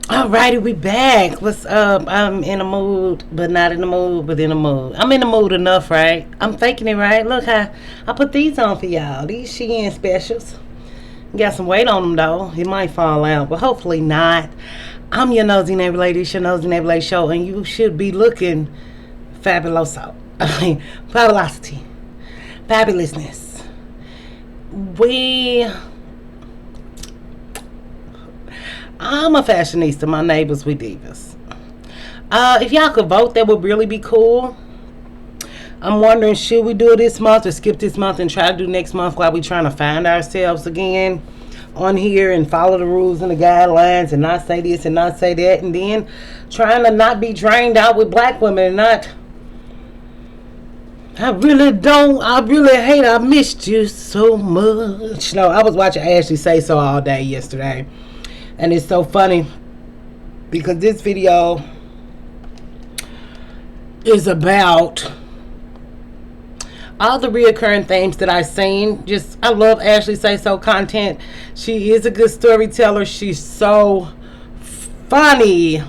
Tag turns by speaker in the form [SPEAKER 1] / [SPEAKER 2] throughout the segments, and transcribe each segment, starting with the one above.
[SPEAKER 1] Alrighty, we back. What's up? I'm in a mood, but not in the mood, but in the mood. I'm in the mood enough, right? I'm faking it, right? Look how I put these on for y'all. These Shein specials. Got some weight on them though. It might fall out, but hopefully not. I'm your nosy neighbor lady. It's your nosy neighbor lady show, and you should be looking fabuloso. Fabulosity, fabulousness. We I'm a fashionista. My neighbors, we divas. If y'all could vote, that would really be cool. I'm wondering, should we do it this month or skip this month and try to do next month while we trying to find ourselves again on here and follow the rules and the guidelines and not say this and not say that, and then trying to not be drained out with black women and not. I really hate, I missed you so much. No, I was watching Ashley Say So all day yesterday. And it's so funny because this video is about all the reoccurring themes that I've seen. Just, I love Ashley Say So content. She is a good storyteller. She's so funny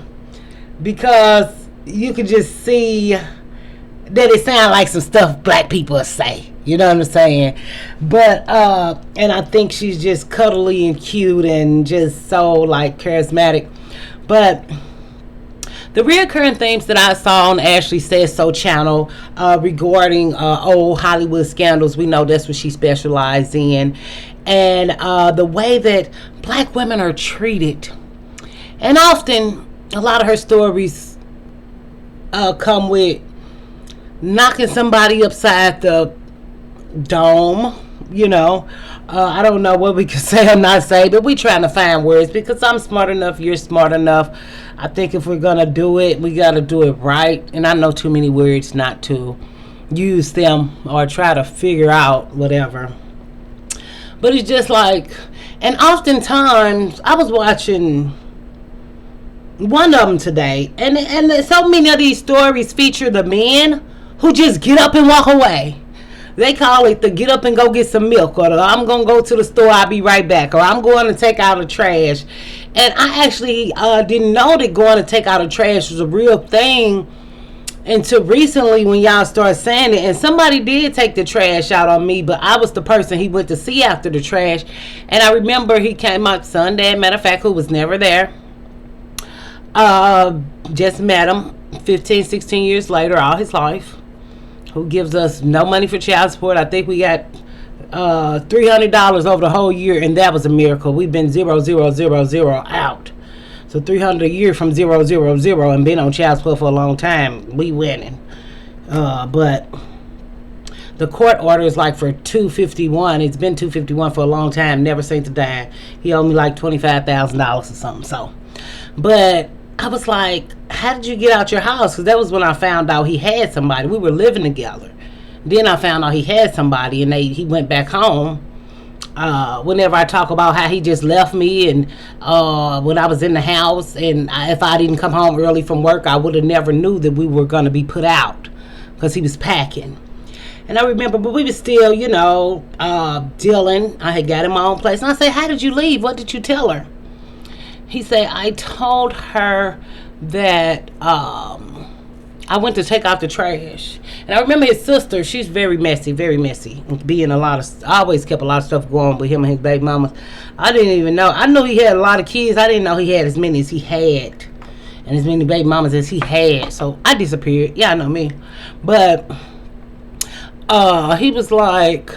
[SPEAKER 1] because you can just see that it sounds like some stuff black people say. You know what I'm saying? But, and I think she's just cuddly and cute and just so, like, charismatic. But the reoccurring themes that I saw on Ashley Says So channel regarding old Hollywood scandals, we know that's what she specializes in. And the way that black women are treated. And often, a lot of her stories come with knocking somebody upside the dome, you know. I don't know what we can say or not say, but we trying to find words because I'm smart enough, you're smart enough. I think if we're gonna do it, we gotta do it right. And I know too many words not to use them or try to figure out whatever. But it's just like, and oftentimes I was watching one of them today, and so many of these stories feature the men who just get up and walk away. They call it the get up and go get some milk, or the I'm going to go to the store, I'll be right back, or I'm going to take out the trash. And I actually didn't know that going to take out the trash was a real thing until recently when y'all started saying it. And somebody did take the trash out on me, but I was the person he went to see after the trash. And I remember he came, my son, dad, matter of fact, who was never there. Just met him 15, 16 years later, all his life. Who gives us no money for child support. I think we got $300 over the whole year, and that was a miracle. We've been 0, 0, 0, 0 out. So $300 a year from 0, 0, 0 and been on child support for a long time. We winning. But the court order is like for $251. It's been $251 for a long time. Never seen the dime. He owed me like $25,000 or something. So, but I was like, how did you get out your house? Because that was when I found out he had somebody. We were living together. Then I found out he had somebody, and he went back home. Whenever I talk about how he just left me, and when I was in the house, and if I didn't come home early from work, I would have never knew that we were going to be put out because he was packing. And I remember, but we were still, you know, dealing. I had got in my own place. And I said, how did you leave? What did you tell her? He said, I told her that I went to take out the trash. And I remember his sister, she's very messy. Being I always kept a lot of stuff going with him and his baby mamas. I didn't even know. I knew he had a lot of kids. I didn't know he had as many as he had. And as many baby mamas as he had. So I disappeared. Yeah, I know me. But he was like,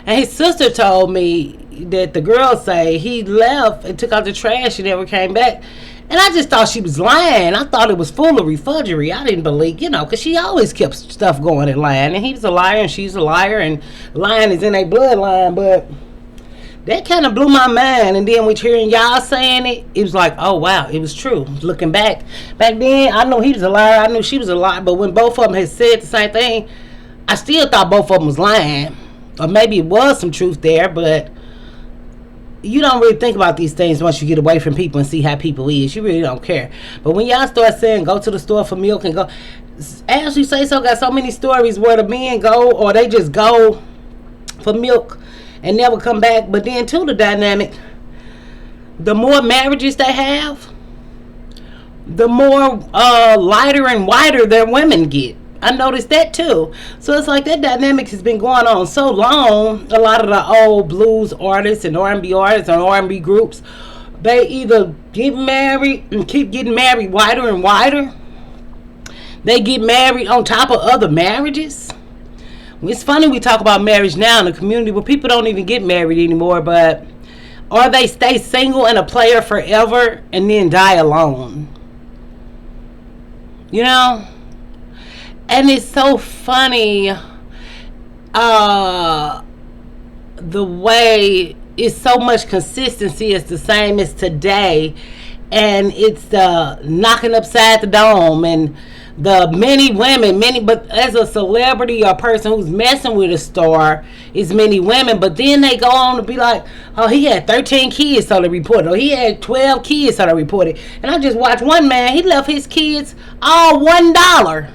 [SPEAKER 1] and his sister told me that the girl say he left and took out the trash and never came back. And I just thought she was lying. I thought it was foolery, fudgery. I didn't believe, you know, because she always kept stuff going and lying. And he was a liar and she's a liar, and lying is in their bloodline. But that kind of blew my mind. And then with hearing y'all saying it, it was like, oh, wow, it was true. Looking back then, I knew he was a liar. I knew she was a liar. But when both of them had said the same thing, I still thought both of them was lying. Or maybe it was some truth there, but you don't really think about these things once you get away from people and see how people is. You really don't care. But when y'all start saying go to the store for milk and go, Ashley Say So got so many stories where the men go or they just go for milk and never come back. But then too, the dynamic, the more marriages they have, the more lighter and whiter their women get. I noticed that too. So it's like that dynamic has been going on so long. A lot of the old blues artists and R&B artists and R&B groups, they either get married and keep getting married whiter and whiter. They get married on top of other marriages. It's funny we talk about marriage now in the community where people don't even get married anymore, but or they stay single and a player forever and then die alone. You know? And it's so funny the way it's so much consistency is the same as today, and it's knocking upside the dome and the many women, but as a celebrity or a person who's messing with a star, it's many women, but then they go on to be like, oh, he had 13 kids, so they reported, or he had 12 kids, so they reported. And I just watched one man, he left his kids all $1.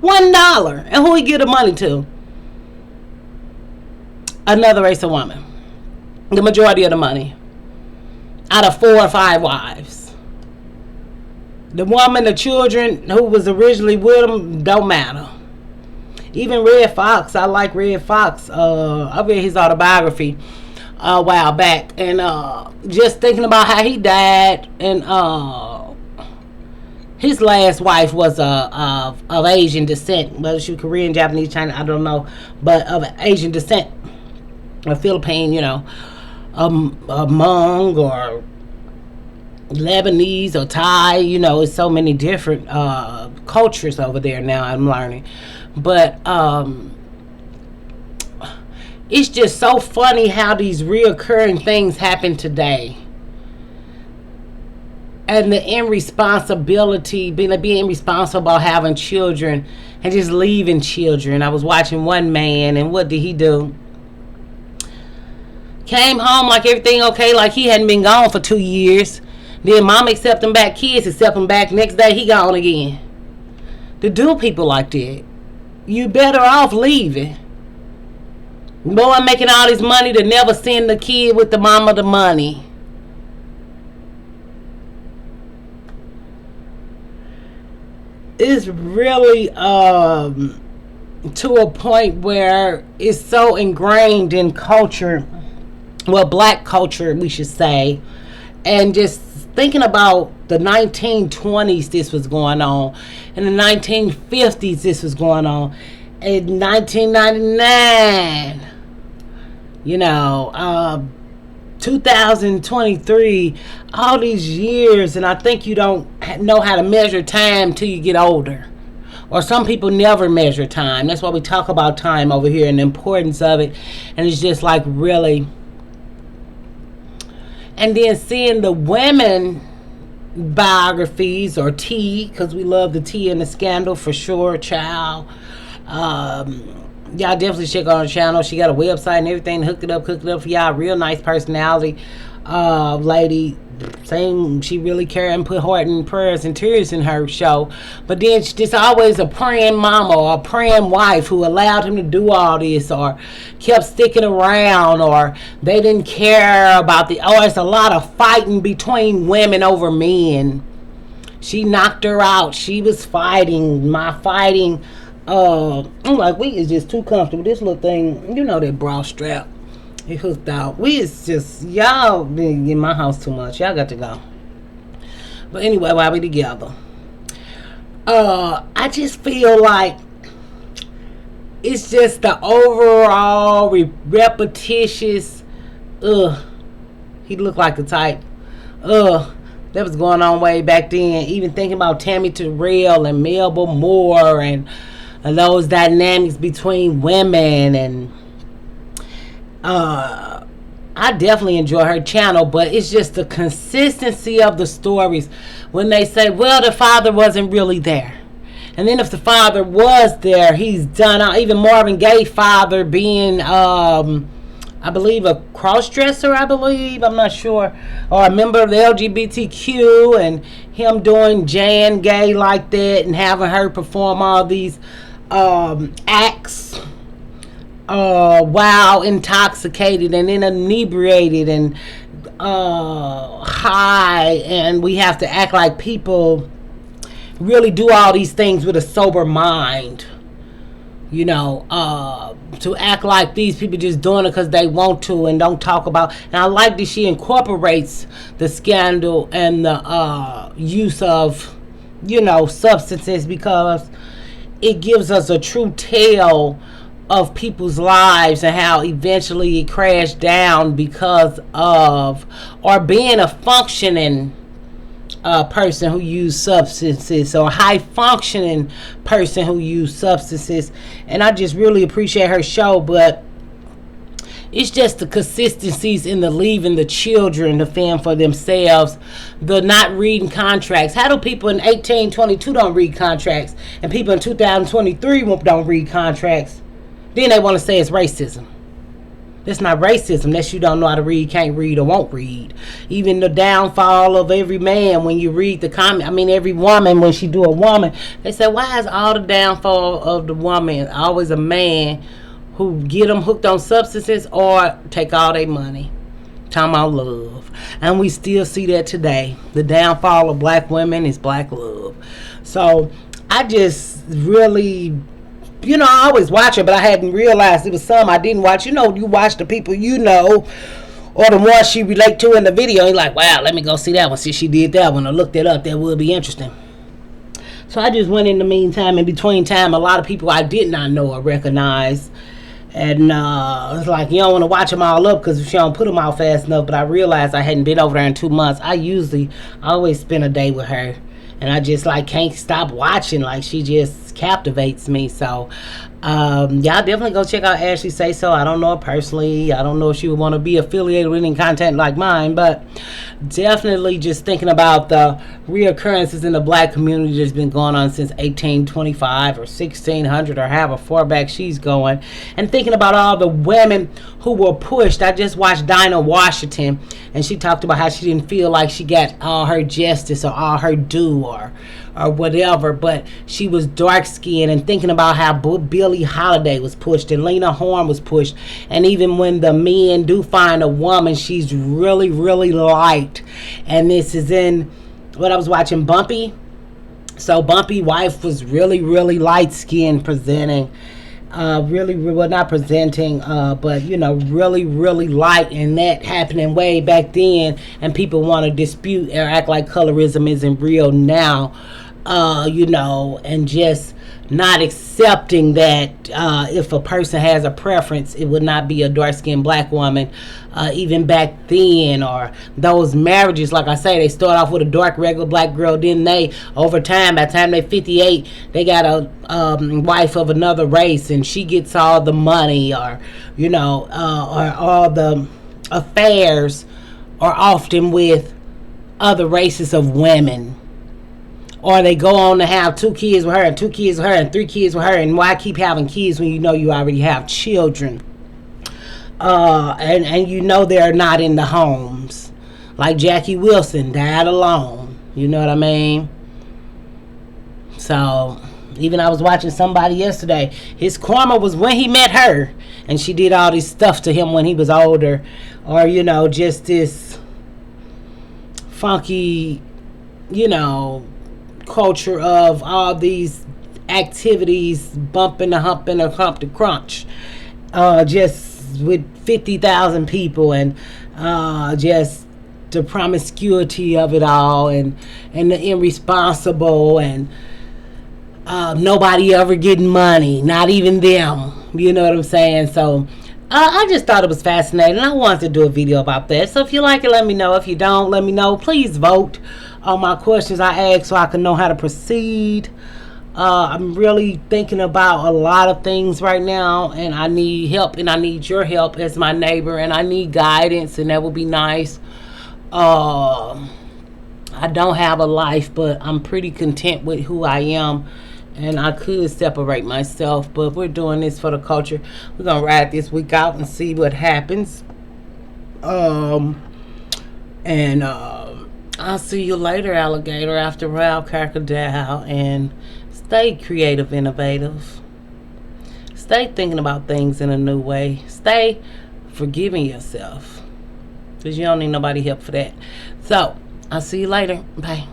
[SPEAKER 1] And who he give the money to? Another race of woman. The majority of the money. Out of 4 or 5 wives. The woman, the children who was originally with him, don't matter. Even Red Fox, I like Red Fox. I read his autobiography a while back. And just thinking about how he died. And his last wife was of Asian descent. Whether she was Korean, Japanese, China, I don't know. But of Asian descent. Or Philippine, you know. A Hmong or Lebanese or Thai, you know, it's so many different cultures over there now, I'm learning. But it's just so funny how these reoccurring things happen today. And the irresponsibility, being irresponsible about having children and just leaving children. I was watching one man, and what did he do? Came home like everything okay, like he hadn't been gone for 2 years. Then mom accept him back, kids accept him back. Next day he gone again. To do people like that, you better off leaving. Boy, I'm making all this money to never send the kid with the mama the money. It's really to a point where it's so ingrained in culture. Well, black culture, we should say. And just thinking about the 1920s, this was going on. In the 1950s, this was going on. In 1999, you know, 2023, all these years, and I think you don't know how to measure time till you get older. Or some people never measure time. That's why we talk about time over here and the importance of it. And it's just like really... And then seeing the women biographies or tea, because we love the tea and the scandal for sure, child. Y'all definitely check out her channel. She got a website and everything. Hooked it up for y'all. Real nice personality. Lady saying she really cared and put heart and prayers and tears in her show. But then she's just always a praying mama or a praying wife who allowed him to do all this or kept sticking around, or they didn't care about it's a lot of fighting between women over men. She knocked her out. She was fighting. I'm like, we is just too comfortable. This little thing, you know, that bra strap. He hooked out. We is just, y'all been in my house too much. Y'all got to go. But anyway, while we together, I just feel like it's just the overall repetitious. He looked like the type. That was going on way back then. Even thinking about Tammy Terrell and Melba Moore and those dynamics between women and. I definitely enjoy her channel, but it's just the consistency of the stories when they say, well, the father wasn't really there. And then if the father was there, he's done even Marvin Gaye's father being I believe a cross-dresser, I'm not sure, or a member of the LGBTQ, and him doing Jan Gay like that and having her perform all these acts while intoxicated and then inebriated and high, and we have to act like people really do all these things with a sober mind. You know, to act like these people just doing it because they want to and don't talk about. And I like that she incorporates the scandal and the use of, you know, substances, because it gives us a true tale of people's lives and how eventually it crashed down because of, or being a functioning person who used substances, or a high functioning person who used substances. And I just really appreciate her show, but it's just the consistencies in the leaving the children to fend for themselves, the not reading contracts. How do people in 1822 don't read contracts, and people in 2023 don't read contracts? Then they want to say it's racism. That's not racism. That's you don't know how to read, can't read, or won't read. Even the downfall of every man, when you read the comment, I mean every woman, when she do a woman, they say, why is all the downfall of the woman always a man who get them hooked on substances or take all their money? Talking about love. And we still see that today. The downfall of black women is black love. So I just really, you know, I always watch her, but I hadn't realized it was some I didn't watch. You know, you watch the people you know, or the ones she relate to in the video. You're like, wow, let me go see that one. See, she did that one, or looked it up. That would be interesting. So I just went in the meantime, in between time, a lot of people I did not know or recognize. And it's like, you don't want to watch them all up because if you don't put them out fast enough. But I realized I hadn't been over there in 2 months. I always spend a day with her. And I just like can't stop watching. Like, she just captivates me. So y'all definitely go check out Ashley Say So. I don't know her personally. I don't know if she would want to be affiliated with any content like mine, but definitely just thinking about the reoccurrences in the black community that's been going on since 1825 or 1600 or however far back she's going, and thinking about all the women who were pushed. I just watched Dinah Washington, and she talked about how she didn't feel like she got all her justice or all her due or whatever, but she was dark skinned, and thinking about how Billie Holiday was pushed and Lena Horne was pushed. And even when the men do find a woman, she's really, really light. And this is in what I was watching, Bumpy. So Bumpy wife was really, really light skinned, presenting really, well, not presenting, but you know, really, really light, and that happening way back then, and people want to dispute or act like colorism isn't real now, you know, and just not accepting that if a person has a preference, it would not be a dark-skinned black woman, even back then. Or those marriages, like I say, they start off with a dark, regular black girl, then they, over time, by the time they're 58, they got a wife of another race, and she gets all the money, or, you know, or all the affairs are often with other races of women. Or they go on to have 2 kids with her, and 2 kids with her, and 3 kids with her. And why keep having kids when you know you already have children? And you know they're not in the homes. Like Jackie Wilson died alone. You know what I mean? So, even I was watching somebody yesterday. His karma was when he met her. And she did all this stuff to him when he was older. Or, you know, just this funky, you know, culture of all these activities, bumping the humping or hump the crunch, just with 50,000 people, and just the promiscuity of it all, and the irresponsible, and nobody ever getting money, not even them, you know what I'm saying? So I just thought it was fascinating. I wanted to do a video about that. So if you like it, let me know. If you don't, let me know. Please vote on my questions I ask so I can know how to proceed. I'm really thinking about a lot of things right now, and I need help, and I need your help as my neighbor, and I need guidance, and that would be nice. I don't have a life, but I'm pretty content with who I am, and I could separate myself, but we're doing this for the culture. We're gonna ride this week out and see what happens. I'll see you later, alligator, after round crocodile, and stay creative, innovative. Stay thinking about things in a new way. Stay forgiving yourself. because you don't need nobody help for that. So I'll see you later. Bye.